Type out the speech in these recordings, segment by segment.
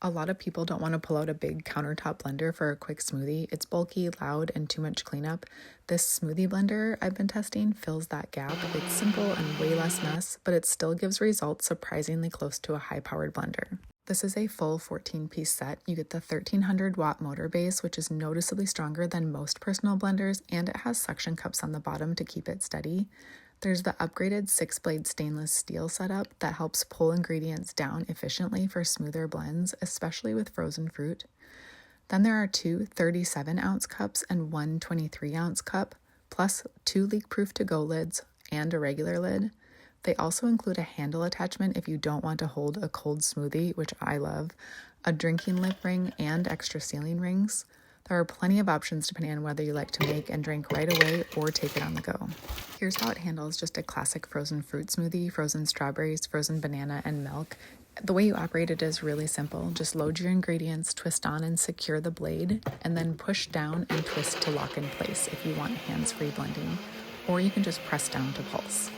A lot of people don't want to pull out a big countertop blender for a quick smoothie. It's bulky, loud, and too much cleanup. This smoothie blender I've been testing fills that gap. It's simple and way less mess, but it still gives results surprisingly close to a high-powered blender. This is a full 14-piece set. You get the 1300-watt motor base, which is noticeably stronger than most personal blenders, and it has suction cups on the bottom to keep it steady. There's the upgraded 6-blade stainless steel setup that helps pull ingredients down efficiently for smoother blends, especially with frozen fruit. Then there are two 37-ounce cups and one 23-ounce cup, plus two leak-proof to-go lids and a regular lid. They also include a handle attachment if you don't want to hold a cold smoothie, which I love, a drinking lip ring, and extra sealing rings. There are plenty of options depending on whether you like to make and drink right away or take it on the go. Here's how it handles just a classic frozen fruit smoothie: frozen strawberries, frozen banana, and milk. The way you operate it is really simple. Just load your ingredients, twist on and secure the blade, and then push down and twist to lock in place if you want hands-free blending, or you can just press down to pulse.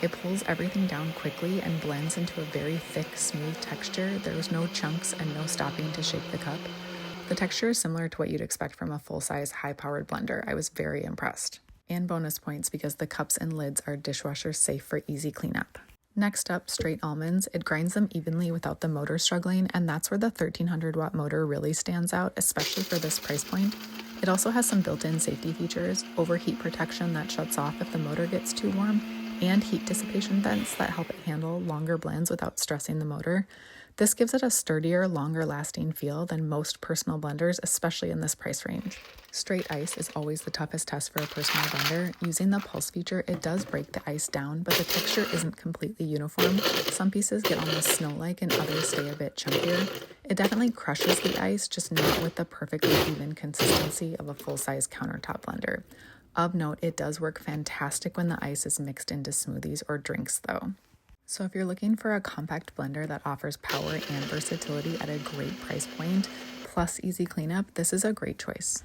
It pulls everything down quickly and blends into a very thick, smooth texture. There's no chunks and no stopping to shake the cup. The texture is similar to what you'd expect from a full-size, high-powered blender. I was very impressed. And bonus points because the cups and lids are dishwasher safe for easy cleanup. Next up, straight almonds. It grinds them evenly without the motor struggling, and that's where the 1300-watt motor really stands out, especially for this price point. It also has some built-in safety features: overheat protection that shuts off if the motor gets too warm, and heat dissipation vents that help it handle longer blends without stressing the motor. This gives it a sturdier, longer-lasting feel than most personal blenders, especially in this price range. Straight ice is always the toughest test for a personal blender. Using the pulse feature, it does break the ice down, but the texture isn't completely uniform. Some pieces get almost snow-like and others stay a bit chunkier. It definitely crushes the ice, just not with the perfectly even consistency of a full-size countertop blender. Of note, it does work fantastic when the ice is mixed into smoothies or drinks, though. So if you're looking for a compact blender that offers power and versatility at a great price point, plus easy cleanup, this is a great choice.